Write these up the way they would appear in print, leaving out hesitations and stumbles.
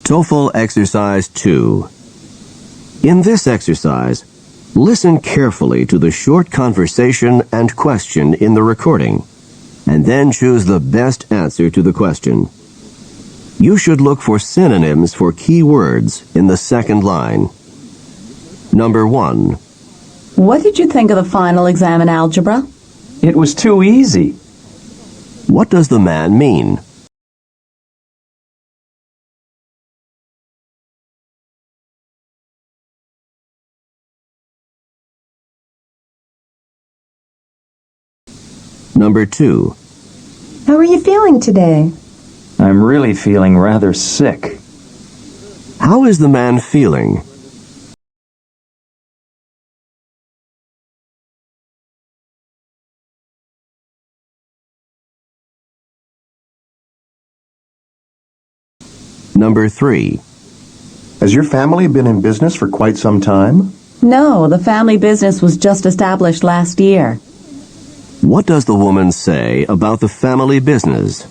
TOEFL Exercise 2. In this exercise, listen carefully to the short conversation and question in the recording, and then choose the best answer to the question. You should look for synonyms for key words in the second line. Number 1. What did you think of the final exam in algebra? It was too easy. What does the man mean? Number 2. How are you feeling today? I'm really feeling rather sick. How is the man feeling? Number 3. Has your family been in business for quite some time? No, the family business was just established last year. What does the woman say about the family business?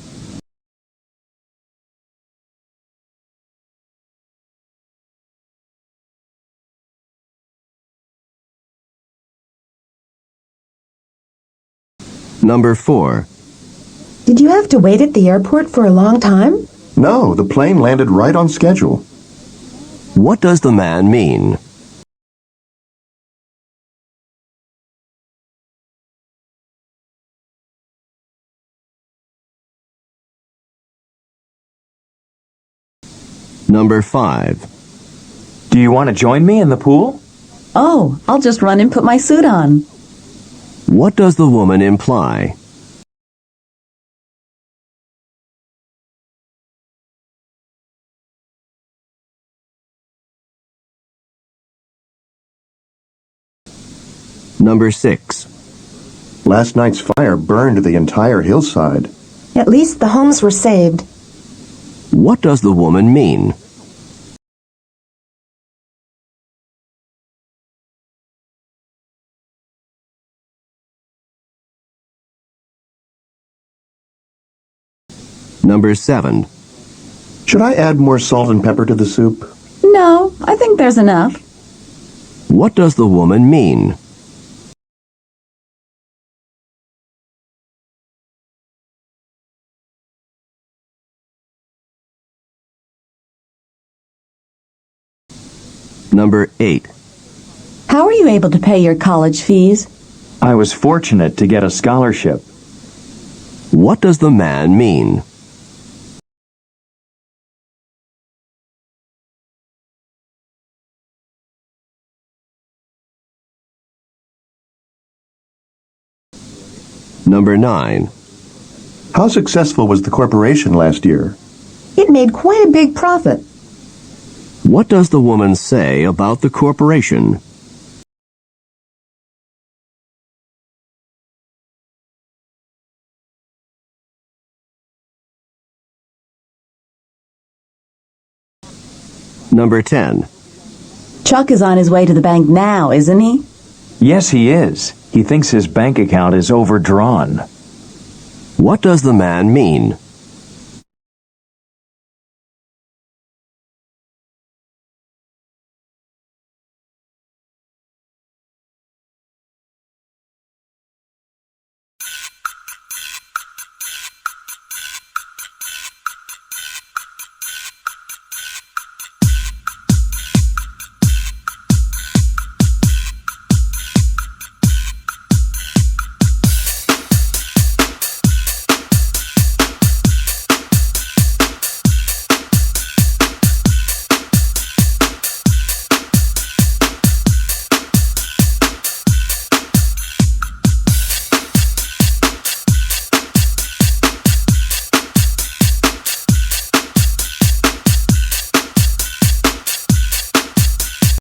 Number 4. Did you have to wait at the airport for a long time? No, the plane landed right on schedule. What does the man mean? Number 5. Do you want to join me in the pool? Oh, I'll just run and put my suit on. What does the woman imply? Number 6. Last night's fire burned the entire hillside. At least the homes were saved. What does the woman mean? Number 7. Should I add more salt and pepper to the soup? No, I think there's enough. What does the woman mean? Number 8. How are you able to pay your college fees? I was fortunate to get a scholarship. What does the man mean? Number 9. How successful was the corporation last year? It made quite a big profit. What does the woman say about the corporation? Number 10. Chuck is on his way to the bank now, isn't he? Yes, he is. He thinks his bank account is overdrawn. What does the man mean?